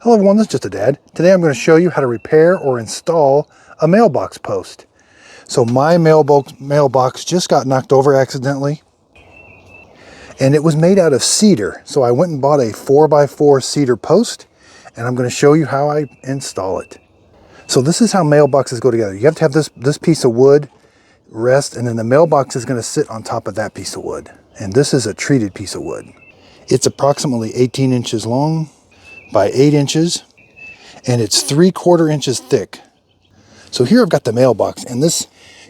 Hello everyone, this is Just a Dad. Today I'm going to show you how to repair or install a mailbox post. So my mailbox just got knocked over accidentally, and it was made out of cedar. So I went and bought a 4x4 cedar post, and I'm going to show you how I install it. So this is how mailboxes go together. You have to have this piece of wood rest, and then the mailbox is going to sit on top of that piece of wood. And this is a treated piece of wood. It's approximately 18 inches long by 8 inches, and it's 3/4 inches thick. So here I've got the mailbox, and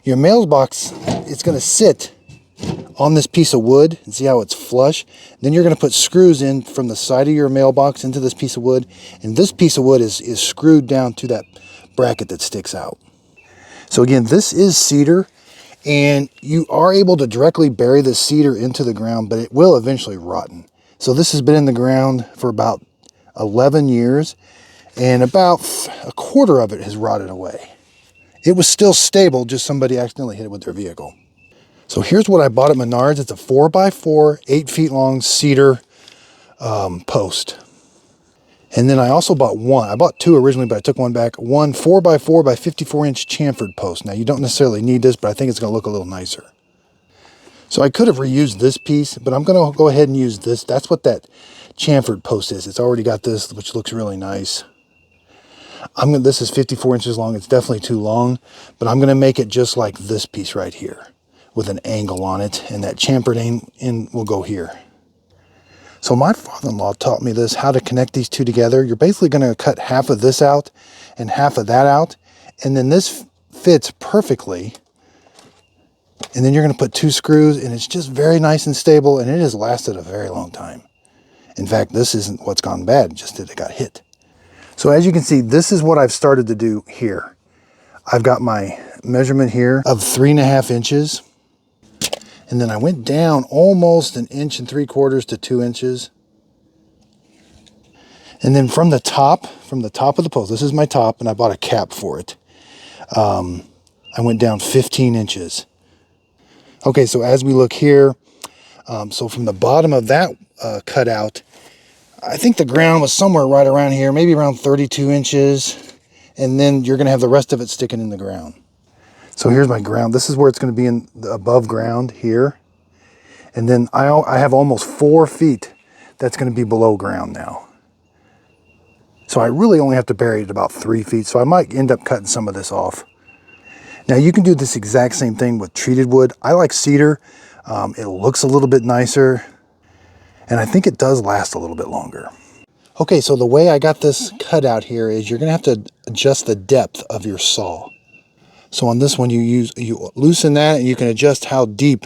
your mailbox, it's going to sit on this piece of wood, and see how it's flush. Then you're going to put screws in from the side of your mailbox into this piece of wood, and this piece of wood is screwed down to that bracket that sticks out. So again, this is cedar, and you are able to directly bury the cedar into the ground, but it will eventually rotten. So this has been in the ground for about 11 years, and about 1/4 of it has rotted away. It was still stable, just somebody accidentally hit it with their vehicle. So here's what I bought at Menards. It's a 4x4, 8 feet long cedar post. And then I also bought I bought two originally, but I took one back. One 4x4 by 54 inch chamfered post. Now you don't necessarily need this, but I think it's going to look a little nicer. So I could have reused this piece, but I'm going to go ahead and use this. That's what that chamfered post is. It's already got this, which looks really nice. This is 54 inches long. It's definitely too long, but I'm going to make it just like this piece right here with an angle on it, and that chamfered end will go here. So my father-in-law taught me this, how to connect these two together. You're basically going to cut half of this out and half of that out, and then this fits perfectly. And then you're going to put 2 screws, and it's just very nice and stable, and it has lasted a very long time. In fact, this isn't what's gone bad, just that it got hit. So as you can see, this is what I've started to do here. I've got my measurement here of 3.5 inches. And then I went down almost 1 3/4 to 2 inches. And then from the top of the post, this is my top, and I bought a cap for it. I went down 15 inches. Okay, so as we look here, so from the bottom of that cutout, I think the ground was somewhere right around here, maybe around 32 inches. And then you're going to have the rest of it sticking in the ground. So here's my ground. This is where it's going to be in the above ground here. And then I have almost 4 feet that's going to be below ground now. So I really only have to bury it about 3 feet. So I might end up cutting some of this off. Now you can do this exact same thing with treated wood. I like cedar. It looks a little bit nicer, and I think it does last a little bit longer. Okay, so the way I got this cut out here is you're going to have to adjust the depth of your saw. So on this one, you loosen that, and you can adjust how deep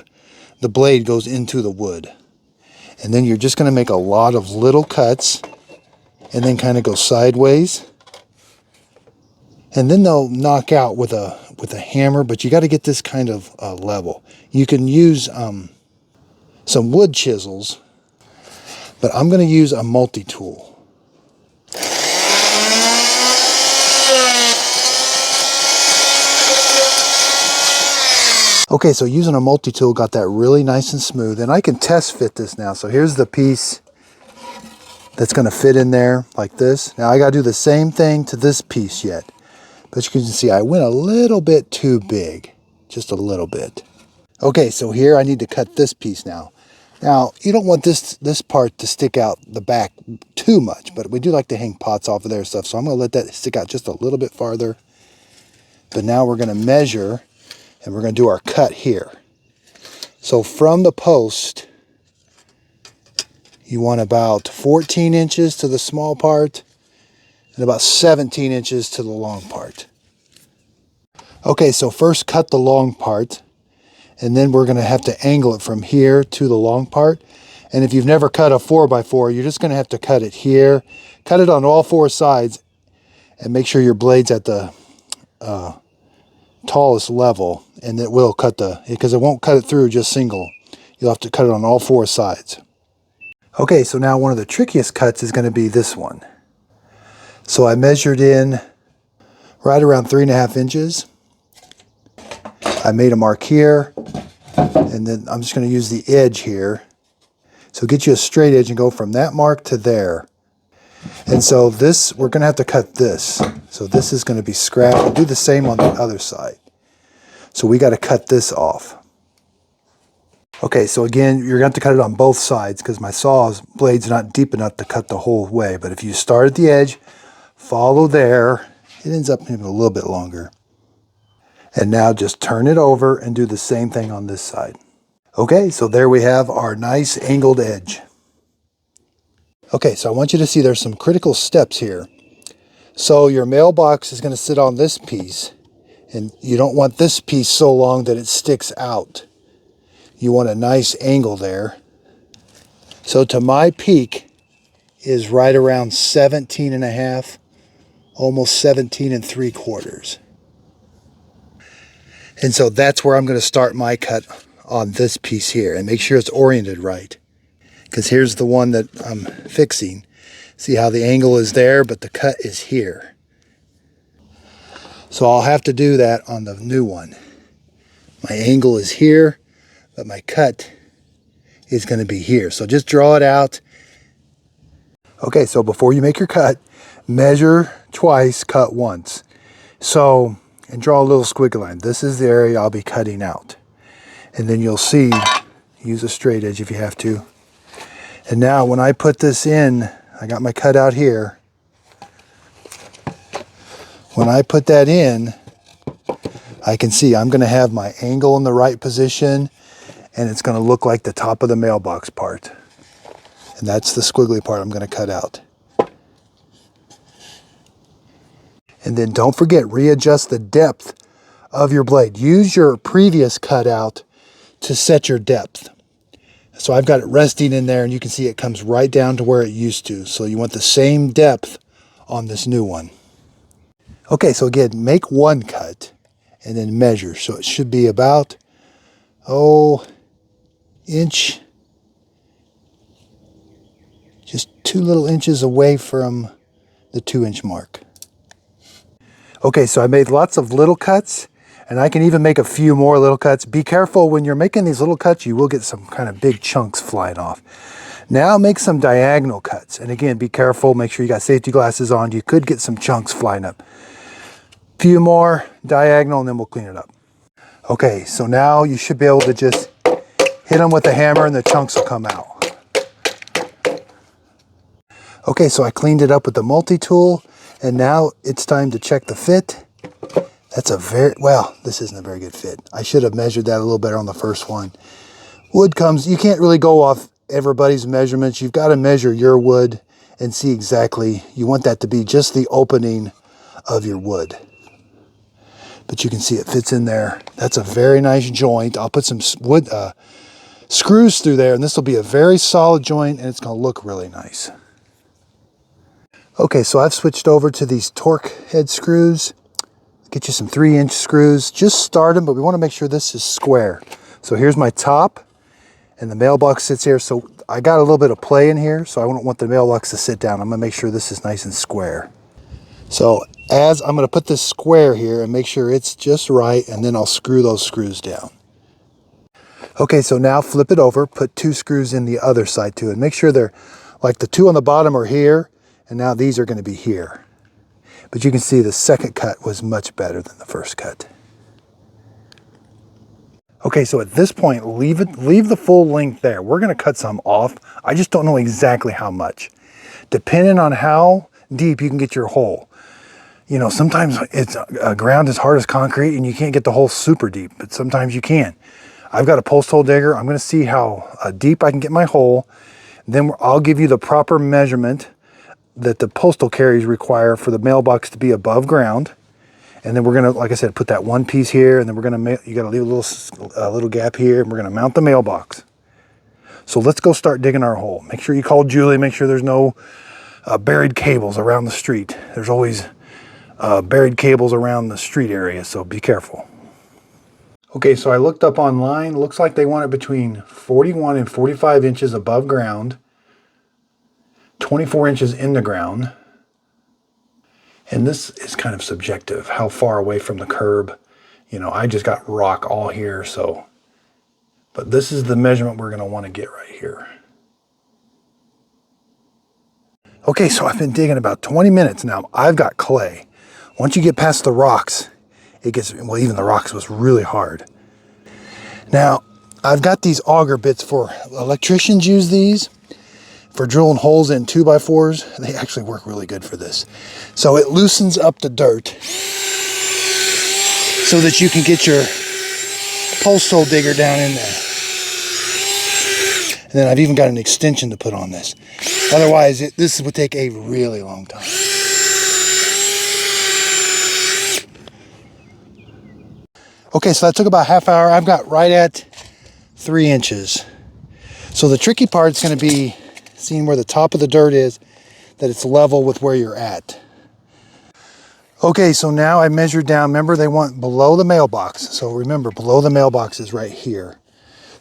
the blade goes into the wood. And then you're just going to make a lot of little cuts, and then kind of go sideways. And then they'll knock out with a hammer, but you got to get this kind of level. You can use some wood chisels, but I'm going to use a multi-tool. Okay, so using a multi-tool got that really nice and smooth, and I can test fit this now. So here's the piece that's going to fit in there like this. Now I got to do the same thing to this piece yet. But you can see I went a little bit too big, just a little bit. Okay, so here I need to cut this piece now. Now, you don't want this part to stick out the back too much, but we do like to hang pots off of there and stuff, so I'm going to let that stick out just a little bit farther. But now we're going to measure, and we're going to do our cut here. So from the post, you want about 14 inches to the small part, and about 17 inches to the long part. Okay, so first cut the long part, and then we're going to have to angle it from here to the long part. And if you've never cut a 4x4, you're just going to have to cut it here, cut it on all 4 sides, and make sure your blade's at the tallest level, and it will cut because it won't cut it through just single. You'll have to cut it on all 4 sides. Okay, so now one of the trickiest cuts is going to be this one. So I measured in right around 3.5 inches. I made a mark here, and then I'm just going to use the edge here. So get you a straight edge and go from that mark to there. And so this, we're going to have to cut this. So this is going to be scrapped. We'll do the same on the other side. So we got to cut this off. Okay, so again, you're going to have to cut it on both sides because my saw's blade's not deep enough to cut the whole way. But if you start at the edge, follow there, it ends up maybe a little bit longer. And now just turn it over and do the same thing on this side. Okay, so there we have our nice angled edge. Okay, so I want you to see there's some critical steps here. So your mailbox is going to sit on this piece, and you don't want this piece so long that it sticks out. You want a nice angle there. So to my peak is right around 17 and a half, almost 17 and 3/4. And so that's where I'm going to start my cut on this piece here, and make sure it's oriented right. Because here's the one that I'm fixing. See how the angle is there, but the cut is here. So I'll have to do that on the new one. My angle is here, but my cut is going to be here. So just draw it out. Okay, so before you make your cut, measure twice, cut once. So, and draw a little squiggly line. This is the area I'll be cutting out. And then you'll see, use a straight edge if you have to. And now when I put this in, I got my cut out here. When I put that in, I can see I'm going to have my angle in the right position, and it's going to look like the top of the mailbox part. And that's the squiggly part I'm going to cut out. And then don't forget, readjust the depth of your blade. Use your previous cutout to set your depth. So I've got it resting in there, and you can see it comes right down to where it used to. So you want the same depth on this new one. Okay, so again, make one cut and then measure. So it should be about, inch, just 2 little inches away from the 2-inch mark. Okay, so I made lots of little cuts, and I can even make a few more little cuts. Be careful when you're making these little cuts, you will get some kind of big chunks flying off. Now make some diagonal cuts. And again, be careful, make sure you got safety glasses on. You could get some chunks flying up. Few more diagonal, and then we'll clean it up. Okay, so now you should be able to just hit them with a hammer and the chunks will come out. Okay, so I cleaned it up with the multi-tool, and now it's time to check the fit. That's this isn't a very good fit. I should have measured that a little better on the first one. Wood comes, you can't really go off everybody's measurements. You've got to measure your wood and see exactly, you want that to be just the opening of your wood. But you can see it fits in there. That's a very nice joint. I'll put some wood screws through there, and this will be a very solid joint, and it's going to look really nice. Okay, so I've switched over to these torque head screws. Get you some 3-inch screws. Just start them, but we want to make sure this is square. So here's my top, and the mailbox sits here. So I got a little bit of play in here, so I don't want the mailbox to sit down. I'm going to make sure this is nice and square. So as I'm going to put this square here and make sure it's just right, and then I'll screw those screws down. Okay, so now flip it over, put 2 screws in the other side too, and make sure they're like the 2 on the bottom are here, and now these are going to be here. But you can see the second cut was much better than the first cut. Okay, so at this point, leave the full length there. We're going to cut some off. I just don't know exactly how much. Depending on how deep you can get your hole. You know, sometimes it's ground as hard as concrete and you can't get the hole super deep, but sometimes you can. I've got a post hole digger. I'm going to see how deep I can get my hole. Then I'll give you the proper measurement that the postal carriers require for the mailbox to be above ground. And then we're going to, like I said, put that one piece here, and then we're going to, you got to leave a little gap here, and we're going to mount the mailbox. So let's go start digging our hole. Make sure you call Julie, make sure there's no buried cables around the street. There's always buried cables around the street area, so be careful. Okay, so I looked up online. Looks like they want it between 41 and 45 inches above ground, 24 inches in the ground. And this is kind of subjective, how far away from the curb. You know, I just got rock all here, so. But this is the measurement we're going to want to get right here. Okay, so I've been digging about 20 minutes now. I've got clay. Once you get past the rocks, it gets, well, even the rocks was really hard. Now, I've got these auger bits for electricians use these for drilling holes in 2x4s. They actually work really good for this. So it loosens up the dirt so that you can get your post hole digger down in there. And then I've even got an extension to put on this. Otherwise, this would take a really long time. Okay, so that took about half hour. I've got right at 3 inches. So the tricky part is going to be seeing where the top of the dirt is, that it's level with where you're at. Okay, so now I measured down. Remember, they want below the mailbox. So remember, below the mailbox is right here.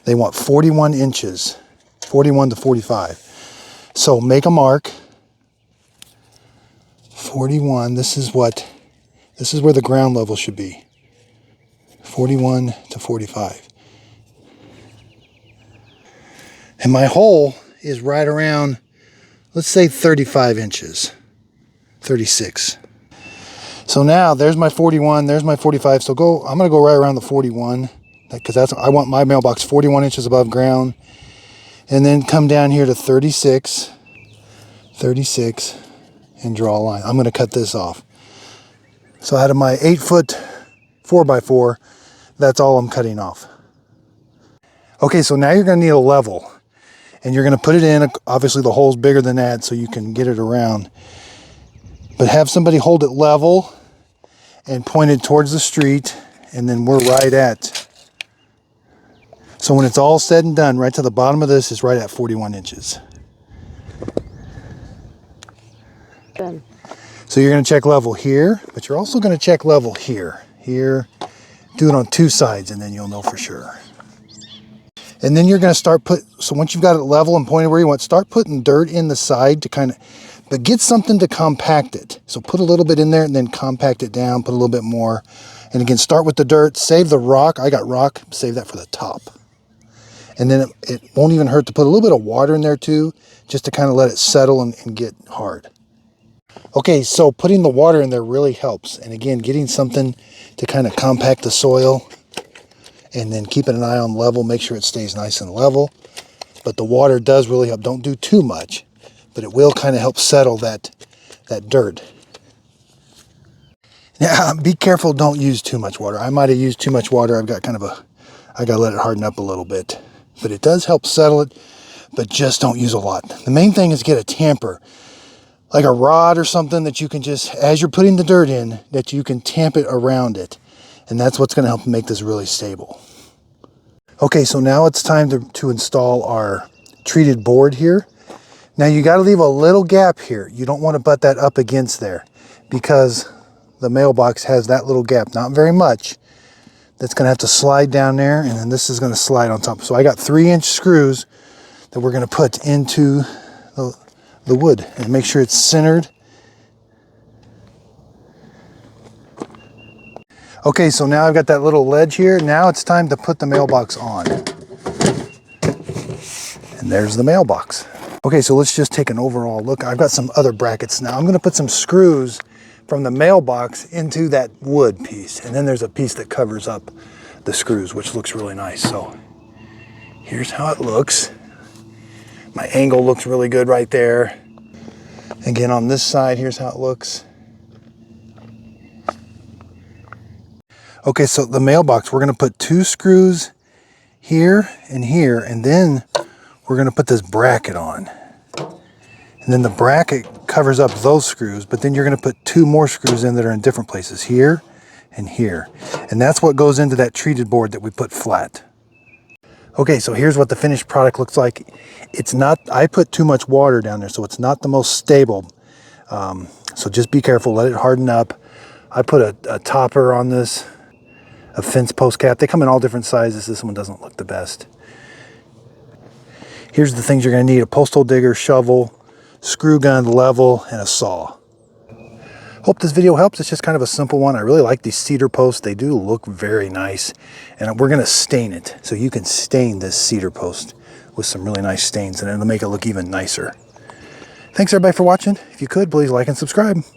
They want 41 inches, 41 to 45. So make a mark. 41, this is where the ground level should be. 41 to 45. And my hole is right around, let's say 35 inches, 36. So now there's my 41, there's my 45. So I'm gonna go right around the 41 because I want my mailbox 41 inches above ground. And then come down here to 36 and draw a line. I'm gonna cut this off. So out of my 8-foot 4x4, that's all I'm cutting off. Okay, so now you're gonna need a level. And you're gonna put it in, obviously the hole's bigger than that so you can get it around. But have somebody hold it level and point it towards the street, and then we're right at. So when it's all said and done, right to the bottom of this is right at 41 inches. Done. So you're gonna check level here, but you're also gonna check level here. Here, do it on 2 sides and then you'll know for sure. And then you're gonna start so once you've got it level and pointed where you want, start putting dirt in the side to but get something to compact it. So put a little bit in there and then compact it down, put a little bit more. And again, start with the dirt, save the rock. I got rock, save that for the top. And then it won't even hurt to put a little bit of water in there too, just to kind of let it settle and get hard. Okay, so putting the water in there really helps. And again, getting something to kind of compact the soil and then keeping an eye on level, make sure it stays nice and level. But the water does really help. Don't do too much, but it will kind of help settle that dirt. Now, be careful, don't use too much water. I might have used too much water. I got to let it harden up a little bit. But it does help settle it, but just don't use a lot. The main thing is get a tamper, like a rod or something that you can just, as you're putting the dirt in, that you can tamp it around it. And that's what's going to help make this really stable. Okay, so now it's time to install our treated board here. Now you got to leave a little gap here. You don't want to butt that up against there because the mailbox has that little gap, not very much. That's going to have to slide down there, and then this is going to slide on top. So I got 3-inch screws that we're going to put into the wood and make sure it's centered. Okay, so now I've got that little ledge here. Now it's time to put the mailbox on. And there's the mailbox. Okay, so let's just take an overall look. I've got some other brackets now. I'm gonna put some screws from the mailbox into that wood piece. And then there's a piece that covers up the screws, which looks really nice. So here's how it looks. My angle looks really good right there. Again, on this side, here's how it looks. Okay, so the mailbox, we're gonna put 2 screws here, and then we're gonna put this bracket on. And then the bracket covers up those screws, but then you're gonna put 2 more screws in that are in different places, here and here. And that's what goes into that treated board that we put flat. Okay, so here's what the finished product looks like. It's not, I put too much water down there, so it's not the most stable. So just be careful, let it harden up. I put a topper on this, a fence post cap. They come in all different sizes. This one doesn't look the best. Here's the things you're gonna need: a post hole digger, shovel, screw gun, level, and a saw. Hope this video helps. It's just kind of a simple one. I really like these cedar posts. They do look very nice. And we're gonna stain it. So you can stain this cedar post with some really nice stains and it'll make it look even nicer. Thanks everybody for watching. If you could, please like and subscribe.